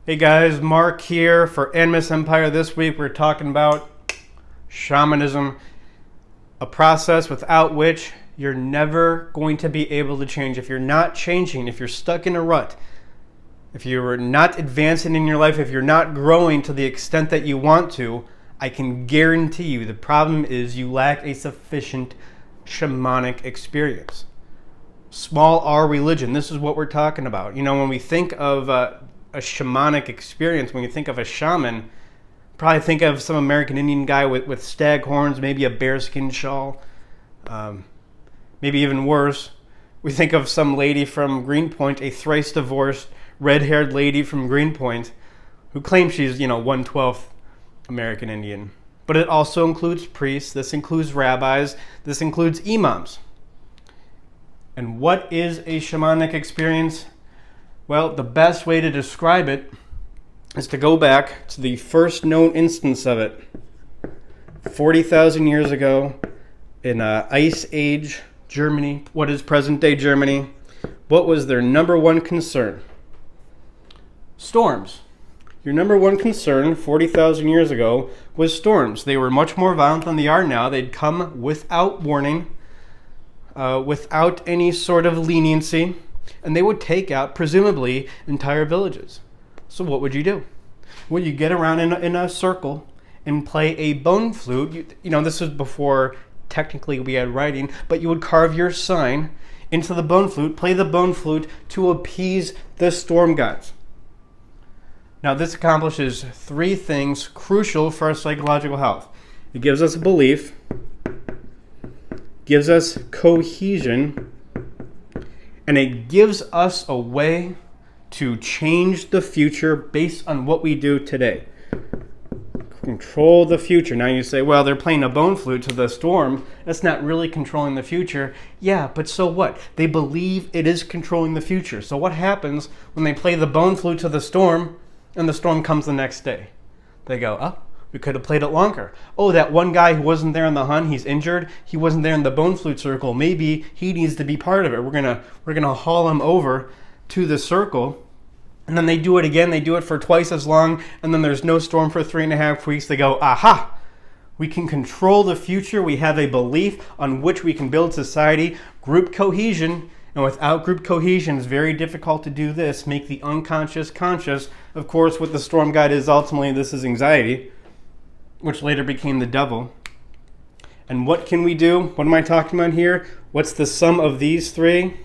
Hey guys, Mark here for Animus Empire. This week we're talking about shamanism, a process without which you're never going to be able to change. If you're not changing, if you're stuck in a rut, if you're not advancing in your life, if you're not growing to the extent that you want to, I can guarantee you the problem is you lack a sufficient shamanic experience. Small r religion, this is what we're talking about. You know, when we think of a shamanic experience, when you think of a shaman, probably think of some American Indian guy with stag horns, maybe a bearskin shawl, maybe even worse. We think of some lady from Greenpoint, a thrice divorced, red-haired lady from Greenpoint, who claims she's, 1/12 American Indian. But it also includes priests, this includes rabbis, this includes imams. And what is a shamanic experience? Well, the best way to describe it is to go back to the first known instance of it. 40,000 years ago in Ice Age Germany, what is present-day Germany, what was their number one concern? Storms. Your number one concern 40,000 years ago was storms. They were much more violent than they are now. They'd come without warning, without any sort of leniency, and they would take out, presumably, entire villages. So what would you do? Well, you get around in a circle and play a bone flute. This was before technically we had writing, but you would carve your sign into the bone flute, play the bone flute to appease the storm gods. Now, this accomplishes three things crucial for our psychological health. It gives us a belief, gives us cohesion, and it gives us a way to change the future based on what we do today. Control the future. Now you say, well, they're playing a bone flute to the storm. That's not really controlling the future. Yeah, but so what? They believe it is controlling the future. So what happens when they play the bone flute to the storm and the storm comes the next day? They go, oh, we could have played it longer. Oh, that one guy who wasn't there in the hunt, he's injured. He wasn't there in the bone flute circle. Maybe he needs to be part of it. We're gonna haul him over to the circle. And then they do it again. They do it for twice as long. And then there's no storm for 3.5 weeks. They go, aha, we can control the future. We have a belief on which we can build society, group cohesion. And without group cohesion, it's very difficult to do this, make the unconscious conscious. Of course, what the storm god is ultimately, this is anxiety, which later became the devil. And what can we do? What am I talking about here? What's the sum of these three?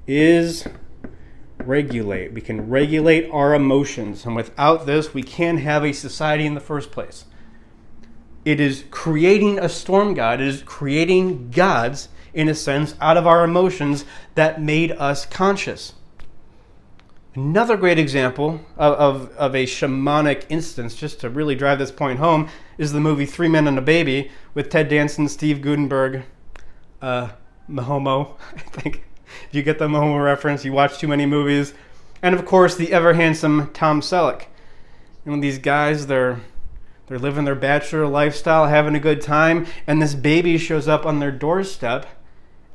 Is regulate. We can regulate our emotions. And without this, we can't have a society in the first place. It is creating a storm god. It is creating gods, in a sense, out of our emotions that made us conscious. Another great example of a shamanic instance, just to really drive this point home, is the movie 3 Men and a Baby with Ted Danson, Steve Guttenberg, Mahomo, I think. If you get the Mahomo reference, you watch too many movies. And of course, the ever-handsome Tom Selleck. These guys, they're living their bachelor lifestyle, having a good time, and this baby shows up on their doorstep,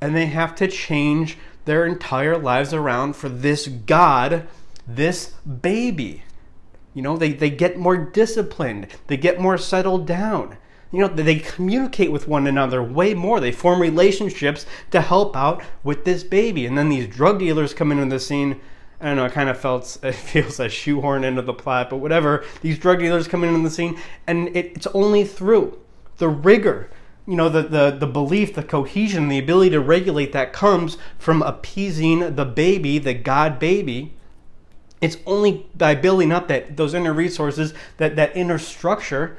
and they have to change their entire lives around for this God, this baby. They get more disciplined. They get more settled down. They communicate with one another way more. They form relationships to help out with this baby. And then these drug dealers come into the scene. I don't know, it feels a shoehorn into the plot, but whatever. These drug dealers come into the scene, and it's only through the rigor, the belief, the cohesion, the ability to regulate that comes from appeasing the baby, the God baby. It's only by building up those inner resources, that inner structure,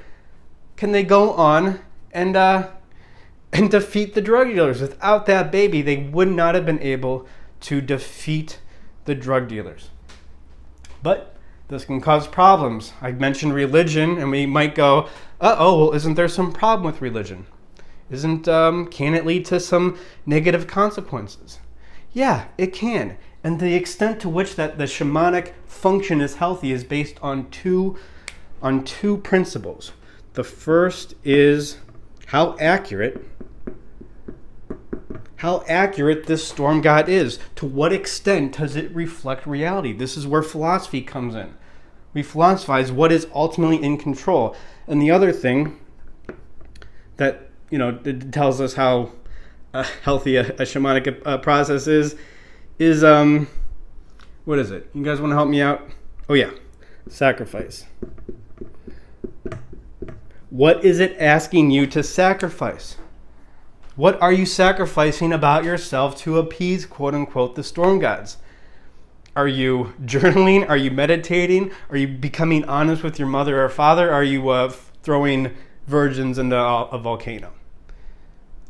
can they go on and defeat the drug dealers. Without that baby, they would not have been able to defeat the drug dealers. But this can cause problems. I mentioned religion, and we might go, well, isn't there some problem with religion? Can it lead to some negative consequences? Yeah, it can. And the extent to which that the shamanic function is healthy is based on two principles. The first is how accurate this storm god is. To what extent does it reflect reality? This is where philosophy comes in. We philosophize what is ultimately in control. And the other thing that, it tells us how healthy a shamanic process is what is it? You guys want to help me out? Oh yeah, sacrifice. What is it asking you to sacrifice? What are you sacrificing about yourself to appease, quote unquote, the storm gods? Are you journaling? Are you meditating? Are you becoming honest with your mother or father? Are you throwing virgins into a volcano?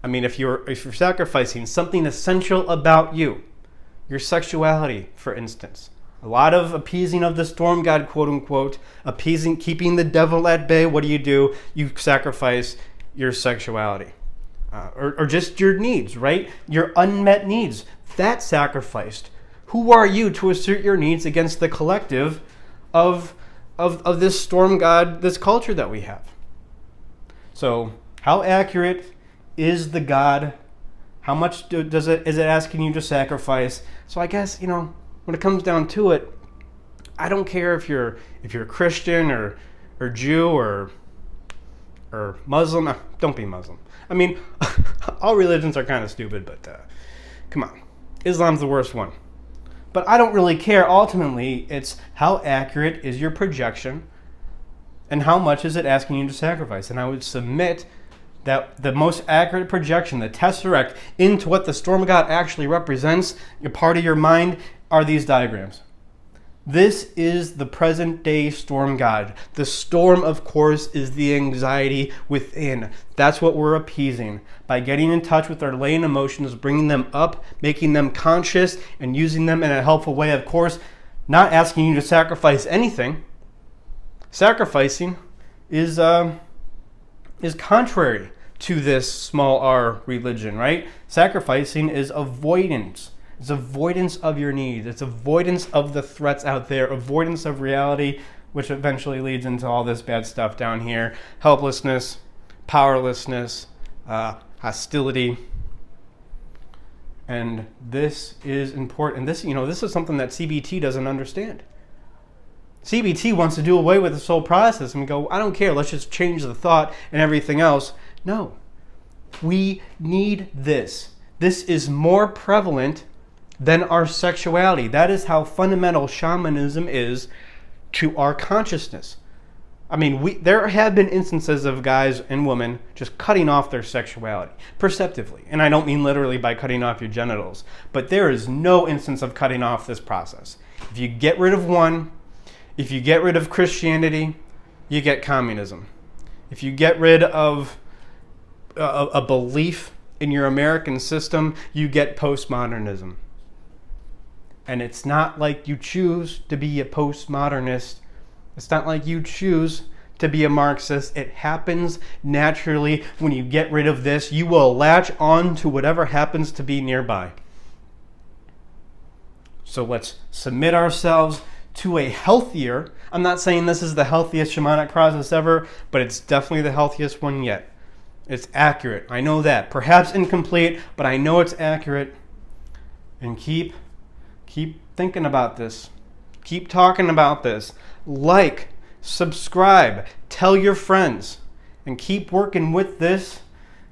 I mean, if you're sacrificing something essential about you, your sexuality, for instance, a lot of appeasing of the storm god, quote unquote, appeasing, keeping the devil at bay. What do? You sacrifice your sexuality, or just your needs, right? Your unmet needs. That's sacrificed. Who are you to assert your needs against the collective of this storm god, this culture that we have? So, how accurate is the God? How much is it asking you to sacrifice? So I guess, when it comes down to it, I don't care if you're Christian or Jew or Muslim. Don't be Muslim. I mean, all religions are kind of stupid, but come on. Islam's the worst one. But I don't really care. Ultimately, it's how accurate is your projection and how much is it asking you to sacrifice. And I would submit that the most accurate projection, the tesseract into what the storm god actually represents, a part of your mind, are these diagrams. This is the present day storm god. The storm, of course, is the anxiety within. That's what we're appeasing by getting in touch with our latent emotions, bringing them up, making them conscious, and using them in a helpful way. Of course, not asking you to sacrifice anything. Sacrificing is contrary to this small r religion, right? Sacrificing is avoidance. It's avoidance of your needs. It's avoidance of the threats out there, avoidance of reality, which eventually leads into all this bad stuff down here. Helplessness, powerlessness, hostility. And this is important. This is something that CBT doesn't understand. CBT wants to do away with this whole process and go, I don't care, let's just change the thought and everything else. No. We need this. This is more prevalent than our sexuality. That is how fundamental shamanism is to our consciousness. I mean, there have been instances of guys and women just cutting off their sexuality, perceptively. And I don't mean literally by cutting off your genitals, but there is no instance of cutting off this process. If you get rid of one, if you get rid of Christianity, you get communism. If you get rid of a belief in your American system, you get postmodernism. And it's not like you choose to be a postmodernist. It's not like you choose to be a Marxist. It happens naturally. When you get rid of this, you will latch on to whatever happens to be nearby. So let's submit ourselves to a healthier, I'm not saying this is the healthiest shamanic process ever, but it's definitely the healthiest one yet. It's accurate. I know that. Perhaps incomplete, but I know it's accurate. And keep thinking about this. Keep talking about this. Like, subscribe, tell your friends, and keep working with this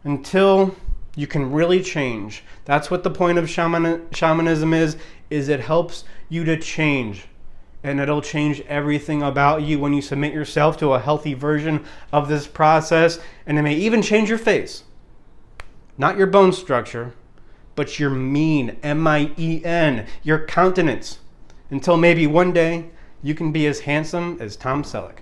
until you can really change. That's what the point of shamanism is it helps you to change. And it'll change everything about you when you submit yourself to a healthy version of this process. And it may even change your face. Not your bone structure, but your mien, M-I-E-N, your countenance. Until maybe one day you can be as handsome as Tom Selleck.